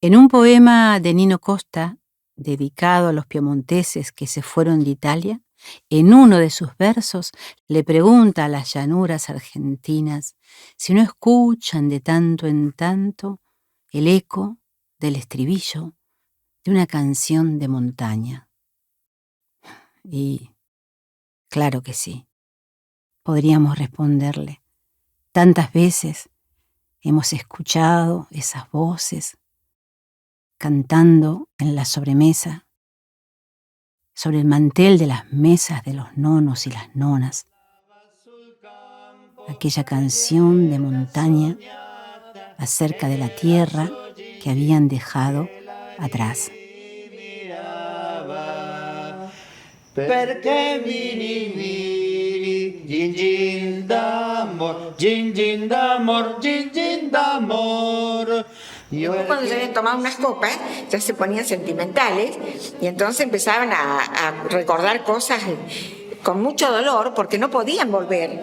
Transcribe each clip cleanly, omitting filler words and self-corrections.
En un poema de Nino Costa, dedicado a los piemonteses que se fueron de Italia, en uno de sus versos le pregunta a las llanuras argentinas si no escuchan de tanto en tanto el eco del estribillo de una canción de montaña. Y claro que sí, podríamos responderle. Tantas veces hemos escuchado esas voces cantando en la sobremesa, sobre el mantel de las mesas de los nonos y las nonas, aquella canción de montaña acerca de la tierra que habían dejado atrás. Perché vini vini, gin gin d'amor, gin gin d'amor, gin gin d'amor. Cuando se habían tomado unas copas, ya se ponían sentimentales y entonces empezaban a recordar cosas con mucho dolor porque no podían volver.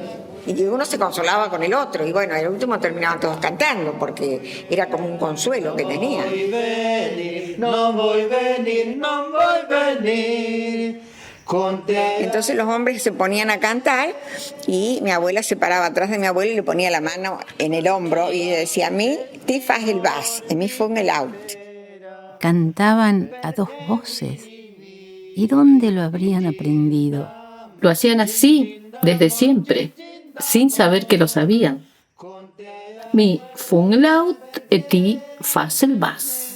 Y uno se consolaba con el otro y bueno, al último terminaban todos cantando porque era como un consuelo que tenían. No voy a venir, no voy a venir. Entonces los hombres se ponían a cantar y mi abuela se paraba atrás de mi abuela y le ponía la mano en el hombro y decía: a mí te fas el vas, a mí fue el out. Cantaban a dos voces. ¿Y dónde lo habrían aprendido? Lo hacían así, desde siempre, sin saber que lo sabían. Mi fun laut e ti fas el vas.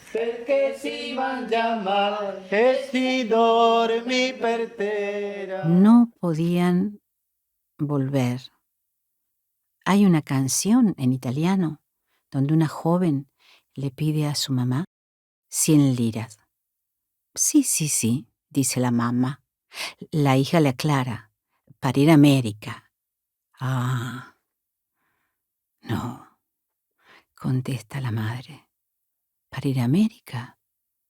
Perché si mangia mal e si dormi per terra. No podían volver. Hay una canción en italiano donde una joven le pide a su mamá 100 liras. Sí, dice la mamá. La hija le aclara, para ir a América. Ah, no, contesta la madre. ¿Para ir a América?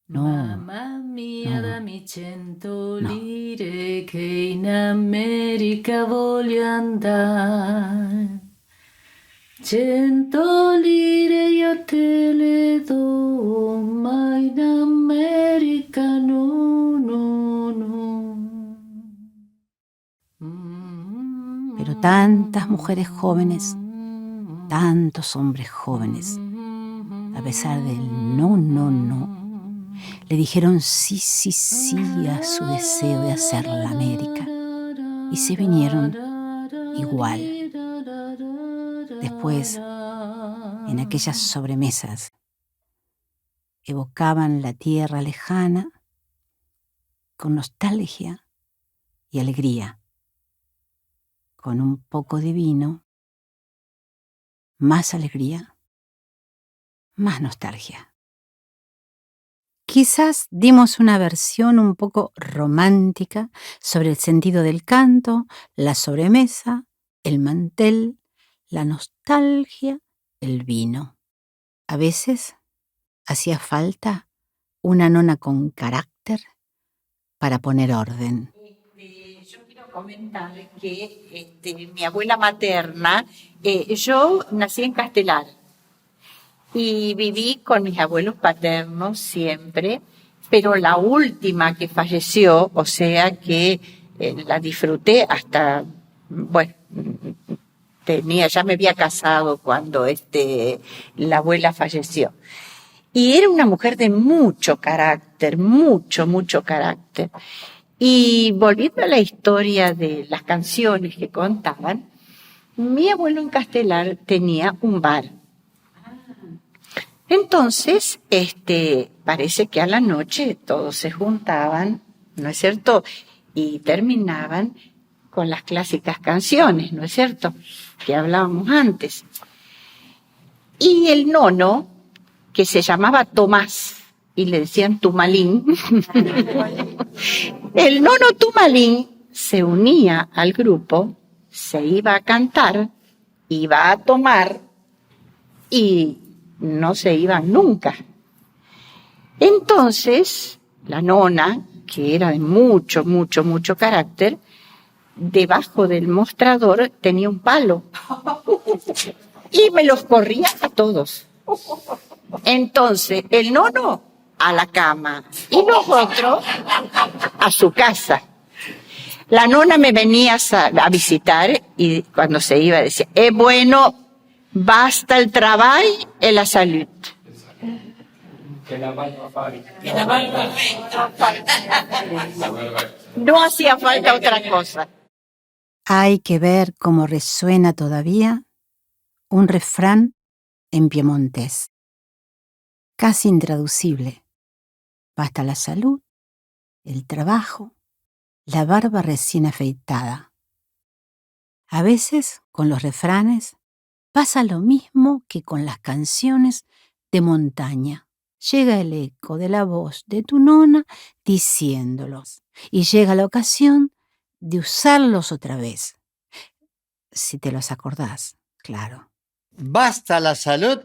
No. Mamma mia, no. dammi 100 lire che in America voglio andare. 100 lire io te le do, ma in America no, no, no. Pero tantas mujeres jóvenes, tantos hombres jóvenes, a pesar del no, no, no, le dijeron sí a su deseo de hacer la América y se vinieron igual. Después, en aquellas sobremesas, evocaban la tierra lejana con nostalgia y alegría, con un poco de vino, más alegría, más nostalgia. Quizás dimos una versión un poco romántica sobre el sentido del canto, la sobremesa, el mantel, la nostalgia, el vino. A veces hacía falta una nona con carácter para poner orden. Yo quiero comentar que mi abuela materna, yo nací en Castelar y viví con mis abuelos paternos siempre, pero la última que falleció, o sea que la disfruté hasta, bueno, ya me había casado cuando la abuela falleció. Y era una mujer de mucho carácter, mucho carácter. Y volviendo a la historia de las canciones que contaban, mi abuelo en Castelar tenía un bar. Entonces, parece que a la noche todos se juntaban, ¿no es cierto? Y terminaban con las clásicas canciones, ¿no es cierto? Que hablábamos antes. Y el nono, que se llamaba Tomás, y le decían Tumalín, el nono Tumalín se unía al grupo, se iba a cantar, iba a tomar y no se iban nunca. Entonces, la nona, que era de mucho carácter, debajo del mostrador tenía un palo y me los corría a todos. Entonces, el nono a la cama y nosotros a su casa. La nona me venía a visitar y cuando se iba decía, es bueno, basta el trabajo y la salud. Que la barba faita. No hacía falta otra cosa. Hay que ver cómo resuena todavía un refrán en piemontés, casi intraducible. Basta la salud, el trabajo, la barba recién afeitada. A veces, con los refranes, pasa lo mismo que con las canciones de montaña. Llega el eco de la voz de tu nona diciéndolos, y llega la ocasión de usarlos otra vez. Si te los acordás, claro. Basta la salud.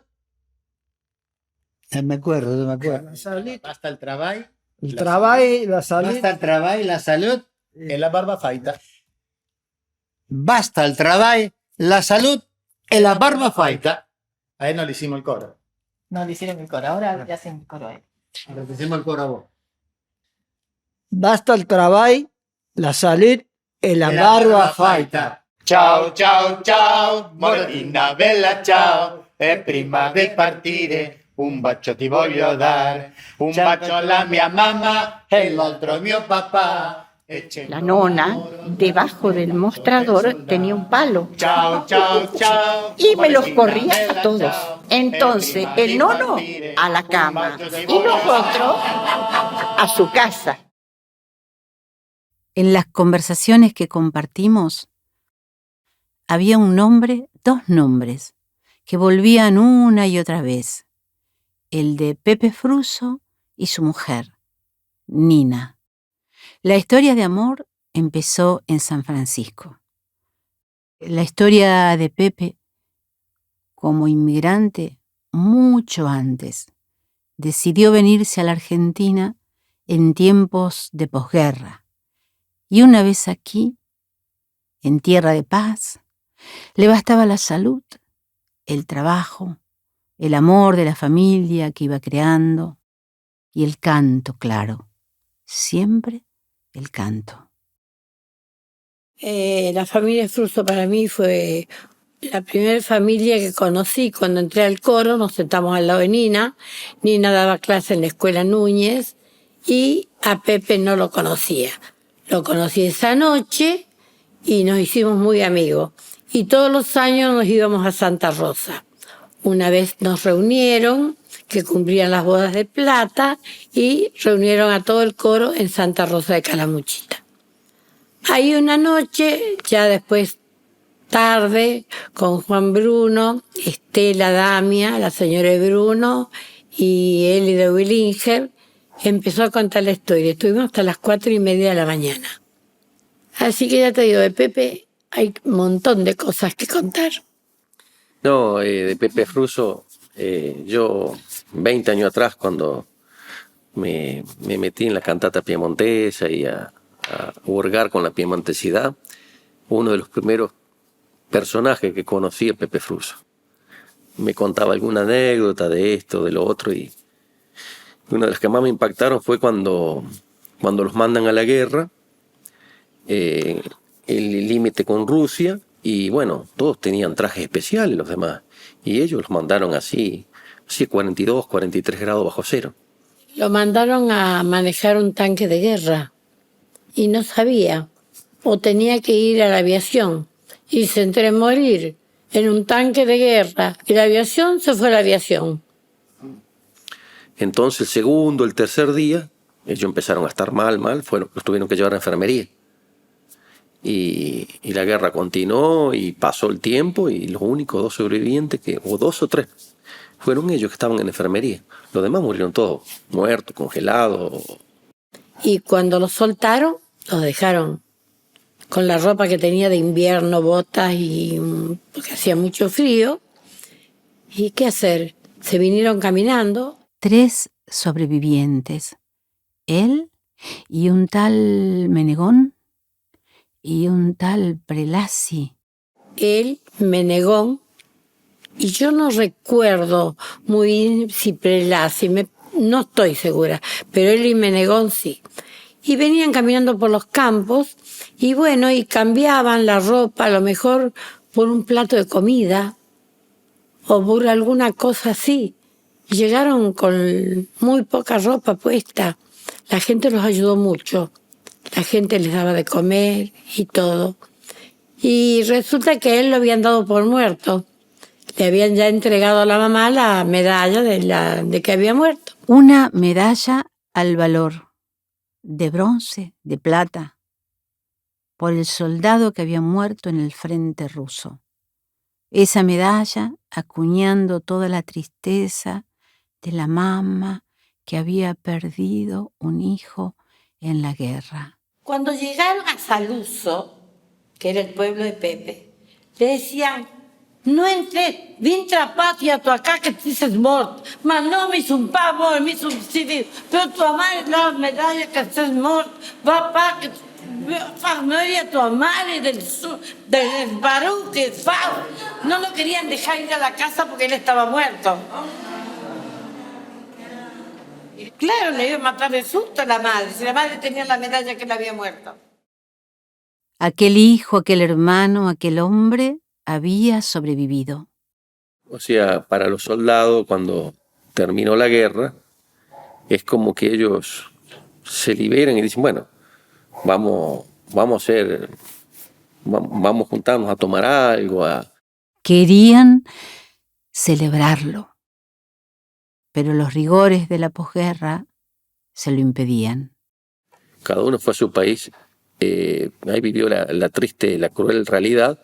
Me acuerdo. La salud, Basta el trabajo. el trabajo, la salud, Basta el trabajo y la salud. en la barba faita. Basta el trabajo, la salud y la barba faita. A él no le hicimos el coro. No le hicieron el coro, ahora ya hacen el coro. Ahora te hicimos el coro a vos. Basta el trabajo, la salud, en la barba faita. Ciao, ciao, ciao, Morena bella, ciao. È prima di partire, un bacio ti voglio dare. Un bacio alla mia mamma e l'altro al mio papà. La nona, debajo del mostrador, tenía un palo. Ciao, ciao, ciao. Y me los corría a todos. Entonces, el nono a la cama y nosotros a su casa. En las conversaciones que compartimos, había un nombre, dos nombres, que volvían una y otra vez. El de Pepe Fruso y su mujer, Nina. La historia de amor empezó en San Francisco. La historia de Pepe, como inmigrante, mucho antes, decidió venirse a la Argentina en tiempos de posguerra. Y una vez aquí, en tierra de paz, le bastaba la salud, el trabajo, el amor de la familia que iba creando y el canto, claro, siempre el canto. La familia Fruso para mí fue la primera familia que conocí cuando entré al coro. Nos sentamos al lado de Nina. Nina daba clase en la escuela Núñez y a Pepe no lo conocía. Lo conocí esa noche y nos hicimos muy amigos. Y todos los años nos íbamos a Santa Rosa. Una vez nos reunieron, que cumplían las bodas de plata, y reunieron a todo el coro en Santa Rosa de Calamuchita. Ahí una noche, ya después tarde, con Juan Bruno, Estela Damia, la señora de Bruno, y Eli de Willinger, empezó a contar la historia. Estuvimos hasta las 4:30 de la mañana. Así que ya te digo, de Pepe hay un montón de cosas que contar. No, de Pepe Fruso, yo 20 años atrás, cuando me metí en la cantata piemontesa y a hurgar con la piemontesidad, uno de los primeros personajes que conocí es Pepe Fruso. Me contaba alguna anécdota de esto, de lo otro, y una de las que más me impactaron fue cuando los mandan a la guerra, el límite con Rusia, y bueno, todos tenían trajes especiales los demás, y ellos los mandaron así 42, 43 grados bajo cero. Lo mandaron a manejar un tanque de guerra y no sabía, o tenía que ir a la aviación, y se entre morir en un tanque de guerra y la aviación, se fue a la aviación. Entonces el segundo, el tercer día, ellos empezaron a estar mal, los tuvieron que llevar a enfermería. Y la guerra continuó y pasó el tiempo y los únicos 2 sobrevivientes, o 2 o 3, fueron ellos que estaban en enfermería. Los demás murieron todos, muertos, congelados. Y cuando los soltaron, los dejaron con la ropa que tenía de invierno, botas, porque hacía mucho frío. ¿Y qué hacer? Se vinieron caminando. 3 sobrevivientes, él y un tal Menegón y un tal Prelasi. Él, Menegón, Y yo no recuerdo muy bien si Prelazzi, no estoy segura, pero él y Menegón sí. Y venían caminando por los campos y bueno, y cambiaban la ropa a lo mejor por un plato de comida o por alguna cosa así. Y llegaron con muy poca ropa puesta. La gente los ayudó mucho. La gente les daba de comer y todo. Y resulta que a él lo habían dado por muerto. Le habían ya entregado a la mamá la medalla de que había muerto. Una medalla al valor, de bronce, de plata, por el soldado que había muerto en el frente ruso. Esa medalla acuñando toda la tristeza de la mamá que había perdido un hijo en la guerra. Cuando llegaron a Saluzzo, que era el pueblo de Pepe, le decían: no entré, vine a patria tu acá que te dices mort, ma no mi son pa mort, mi son civil, pero tu amare la medalla que estás mort, va pa que familia tu amare del barú que fa. No lo querían dejar ir a la casa porque él estaba muerto. Claro, le iba a matar de susto a la madre, si la madre tenía la medalla que le había muerto. Aquel hijo, aquel hermano, aquel hombre había sobrevivido. O sea, para los soldados, cuando terminó la guerra, es como que ellos se liberan y dicen, bueno, vamos a juntarnos a tomar algo. Querían celebrarlo, pero los rigores de la posguerra se lo impedían. Cada uno fue a su país. Ahí vivió la triste, la cruel realidad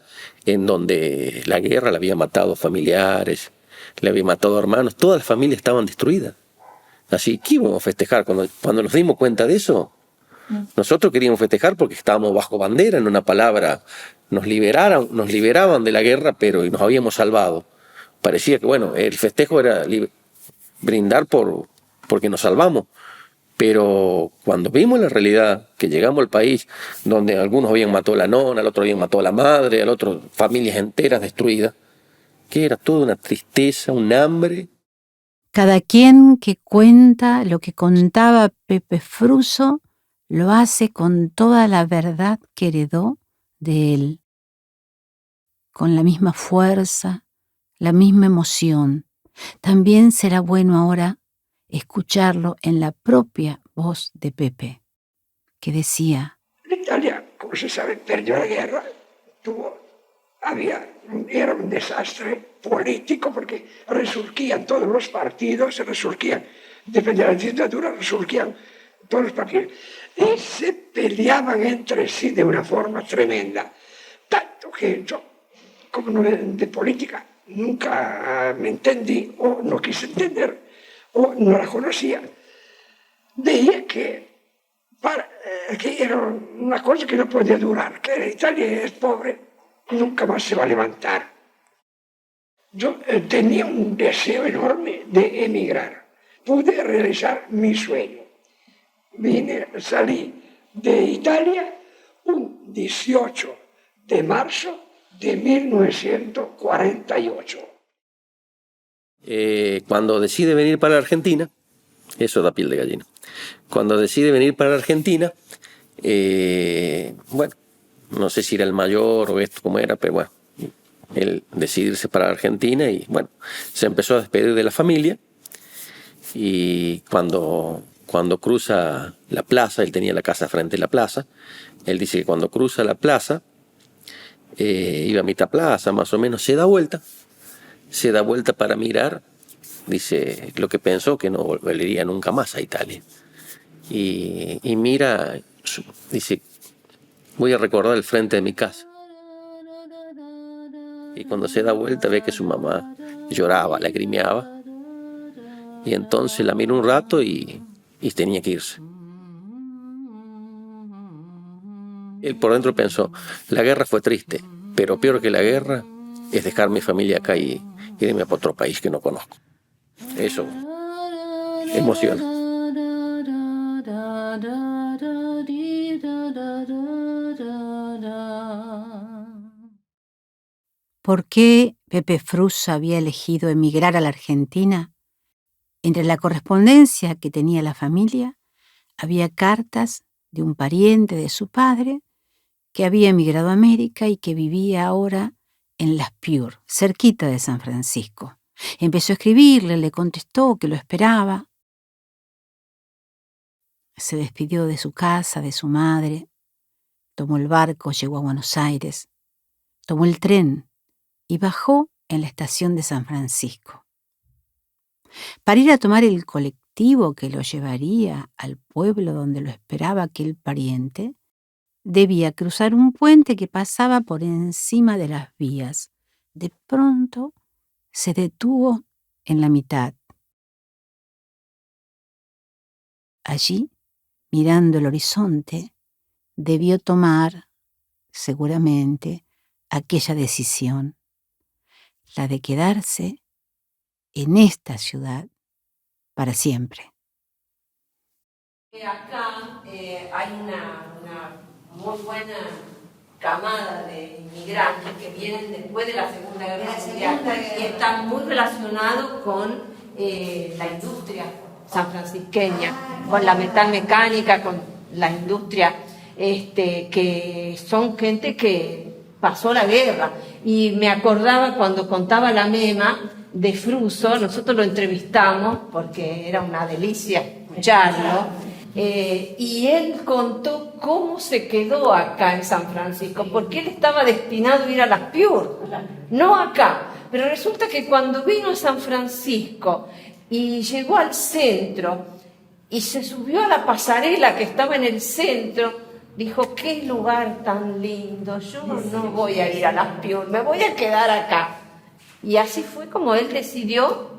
en donde la guerra le había matado familiares, le había matado hermanos, todas las familias estaban destruidas. Así que íbamos a festejar. Cuando nos dimos cuenta de eso, nosotros queríamos festejar porque estábamos bajo bandera, en una palabra, nos liberaban de la guerra, pero nos habíamos salvado. Parecía que, bueno, el festejo era brindar porque nos salvamos. Pero cuando vimos la realidad, que llegamos al país donde algunos habían matado a la nona, al otro habían matado a la madre, al otro familias enteras destruidas, que era toda una tristeza, un hambre. Cada quien que cuenta lo que contaba Pepe Fruso lo hace con toda la verdad que heredó de él, con la misma fuerza, la misma emoción. También será bueno ahora escucharlo en la propia voz de Pepe, que decía: L'Italia, como se sabe, perdió la guerra, era un desastre político porque resurgían todos los partidos, depende de la dictadura, resurgían todos los partidos y se peleaban entre sí de una forma tremenda, tanto que yo, como no de política, nunca me entendí o no quise entender o no la conocía. Veía que era una cosa que no podía durar, que Italia es pobre, nunca más se va a levantar. Yo tenía un deseo enorme de emigrar. Pude realizar mi sueño. Salí de Italia un 18 de marzo de 1948. Cuando decide venir para la Argentina, eso da piel de gallina. Cuando decide venir para la Argentina, bueno, no sé si era el mayor o esto como era, pero bueno, él decidió irse para la Argentina y bueno, se empezó a despedir de la familia y cuando cruza la plaza, él tenía la casa frente a la plaza, él dice que cuando cruza la plaza, iba a mitad plaza más o menos, se da vuelta para mirar, dice lo que pensó que no volvería nunca más a Italia. Y mira, dice, voy a recordar el frente de mi casa. Y cuando se da vuelta ve que su mamá lloraba, lagrimeaba. Y entonces la miró un rato y tenía que irse. Él por dentro pensó, la guerra fue triste, pero peor que la guerra es dejar mi familia acá y irme a otro país que no conozco. Eso emociona. ¿Por qué Pepe Fruso había elegido emigrar a la Argentina, entre la correspondencia que tenía la familia, había cartas de un pariente de su padre que había emigrado a América y que vivía ahora en Las Piures, cerquita de San Francisco. Empezó a escribirle, le contestó que lo esperaba. Se despidió de su casa, de su madre, tomó el barco, llegó a Buenos Aires, tomó el tren y bajó en la estación de San Francisco. Para ir a tomar el colectivo que lo llevaría al pueblo donde lo esperaba aquel pariente, debía cruzar un puente que pasaba por encima de las vías. De pronto se detuvo en la mitad. Allí, mirando el horizonte, debió tomar, seguramente, aquella decisión, la de quedarse en esta ciudad para siempre. Acá hay una muy buena camada de inmigrantes que vienen después de la Segunda Guerra Mundial y están muy relacionados con la industria sanfrancisqueña, con la metalmecánica, con la industria, que son gente que pasó la guerra. Y me acordaba cuando contaba la Mema de Fruso, nosotros lo entrevistamos porque era una delicia escucharlo. Y él contó cómo se quedó acá en San Francisco, porque él estaba destinado a ir a Las Piures, no acá. Pero resulta que cuando vino a San Francisco y llegó al centro y se subió a la pasarela que estaba en el centro, dijo: qué lugar tan lindo, yo no voy a ir a Las Piures, me voy a quedar acá. Y así fue como él decidió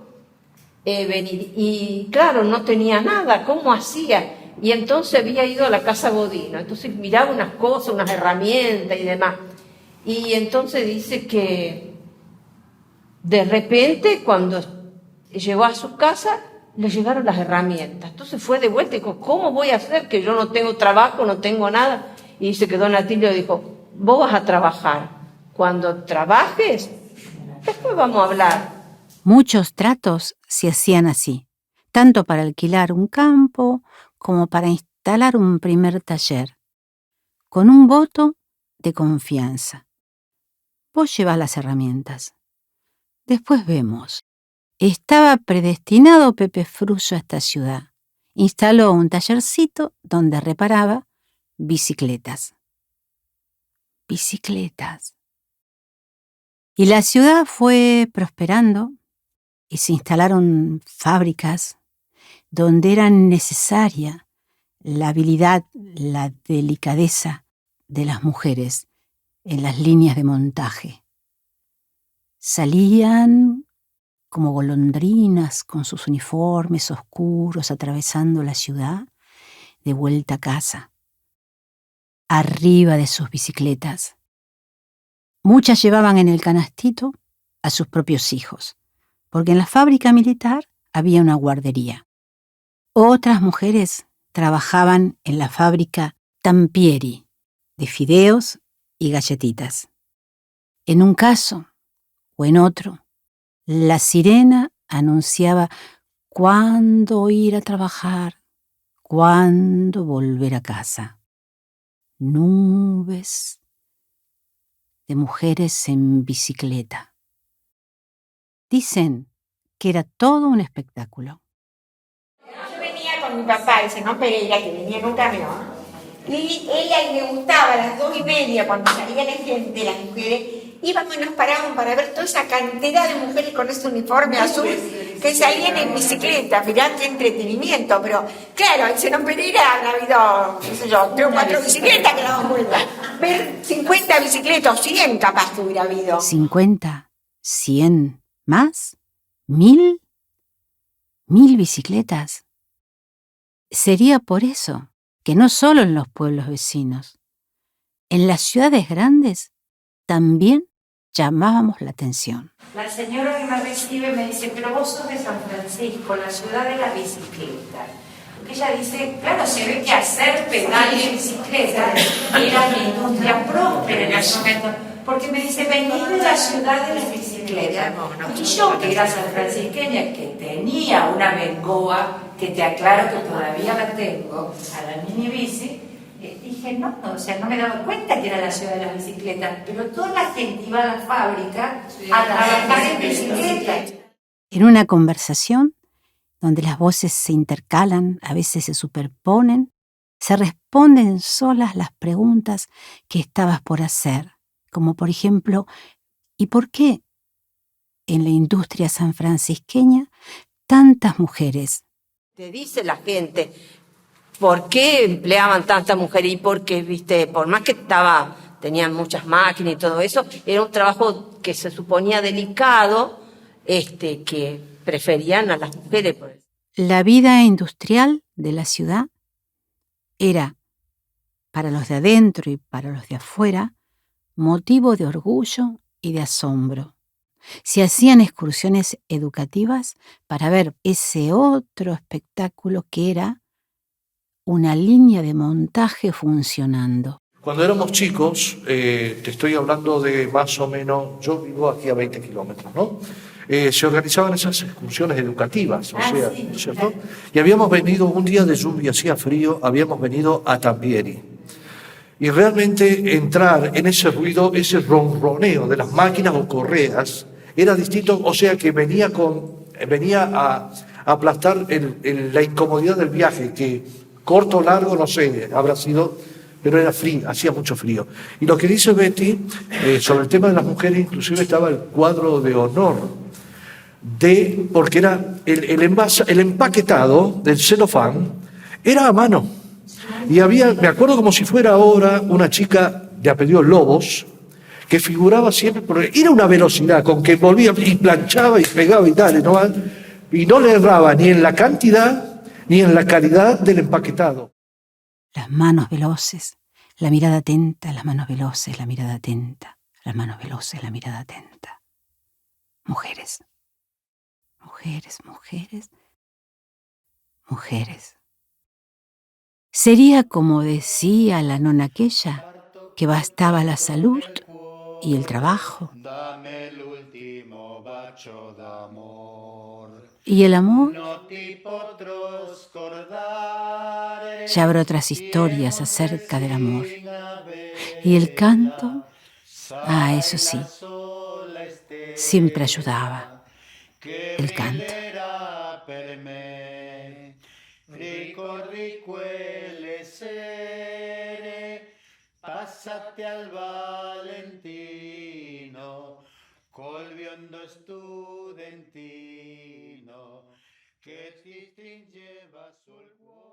venir. Y claro, no tenía nada, ¿cómo hacía? Y entonces había ido a la casa Godino, entonces miraba unas cosas, unas herramientas y demás. Y entonces dice que de repente cuando llegó a su casa le llegaron las herramientas. Entonces fue de vuelta y dijo: ¿cómo voy a hacer que yo no tengo trabajo, no tengo nada? Y dice que don Atilio dijo: vos vas a trabajar. Cuando trabajes, después vamos a hablar. Muchos tratos se hacían así, tanto para alquilar un campo como para instalar un primer taller, con un voto de confianza. Vos llevás las herramientas. Después vemos. Estaba predestinado Pepe Fruso a esta ciudad. Instaló un tallercito donde reparaba bicicletas. Bicicletas. Y la ciudad fue prosperando y se instalaron fábricas donde era necesaria la habilidad, la delicadeza de las mujeres en las líneas de montaje. Salían como golondrinas con sus uniformes oscuros atravesando la ciudad de vuelta a casa, arriba de sus bicicletas. Muchas llevaban en el canastito a sus propios hijos, porque en la fábrica militar había una guardería. Otras mujeres trabajaban en la fábrica Tampieri, de fideos y galletitas. En un caso o en otro, la sirena anunciaba cuándo ir a trabajar, cuándo volver a casa. Nubes de mujeres en bicicleta. Dicen que era todo un espectáculo. Yo venía con mi papá, el señor Pereira, que venía en un camión, y ella le gustaba a las 2:30, cuando salía la gente, las mujeres, íbamos y nos parábamos para ver toda esa cantidad de mujeres con ese uniforme azul que salían en bicicleta. Mirá qué entretenimiento, pero claro, el señor Pereira ha habido, qué sé yo, 3 o 4 bicicletas que daban vuelta. Ver 50 bicicletas o 100 capaz que hubiera habido. 50, 100, más, 1000 bicicletas. Sería por eso que no solo en los pueblos vecinos, en las ciudades grandes también llamábamos la atención. La señora que me recibe me dice: pero vos sos de San Francisco, la ciudad de la bicicleta. Porque ella dice, claro, se ve que hacer pedal de bicicleta era una industria próspera en ese momento. Porque me dice: venís de la ciudad de las bicicletas. bicicleta. Y yo, que era sanfrancisqueña, que tenía una bengoa, que te aclaro que todavía la tengo, a la mini bici, dije, no, o sea, no me daba cuenta que era la ciudad de las bicicletas, pero toda la gente iba a la fábrica a trabajar en bicicleta. En una conversación donde las voces se intercalan, a veces se superponen, se responden solas las preguntas que estabas por hacer, como por ejemplo, ¿y por qué en la industria sanfrancisqueña tantas mujeres? Te dice la gente, ¿por qué empleaban tantas mujeres? Y porque, viste, por más que tenían muchas máquinas y todo eso, era un trabajo que se suponía delicado, que preferían a las mujeres. La vida industrial de la ciudad era, para los de adentro y para los de afuera, motivo de orgullo y de asombro. Se hacían excursiones educativas para ver ese otro espectáculo que era una línea de montaje funcionando. Cuando éramos chicos, te estoy hablando de más o menos, yo vivo aquí a 20 kilómetros, ¿no? Se organizaban esas excursiones educativas, sí, ¿cierto? Y habíamos venido un día de lluvia, hacía frío, habíamos venido a Tampieri. Y realmente entrar en ese ruido, ese ronroneo de las máquinas o correas, era distinto, o sea que venía a aplastar la incomodidad del viaje, que corto o largo, no sé, habrá sido, pero era frío, hacía mucho frío. Y lo que dice Betty sobre el tema de las mujeres, inclusive estaba el cuadro de honor, porque era el empaquetado del celofán, era a mano. Y me acuerdo como si fuera ahora, una chica de apellido Lobos, que figuraba siempre, porque era una velocidad con que volvía y planchaba y pegaba y tal, y no le erraba ni en la cantidad ni en la calidad del empaquetado. Las manos veloces, la mirada atenta, las manos veloces, la mirada atenta, las manos veloces, la mirada atenta. Mujeres, mujeres, mujeres, mujeres. Sería como decía la nona aquella, que bastaba la salud y el trabajo. ¿Y el amor? Ya habrá otras historias acerca del amor. ¿Y el canto? Ah, eso sí, siempre ayudaba. El canto. Passate al Valentino, col biondo studentino che ti stringeva sul cuore.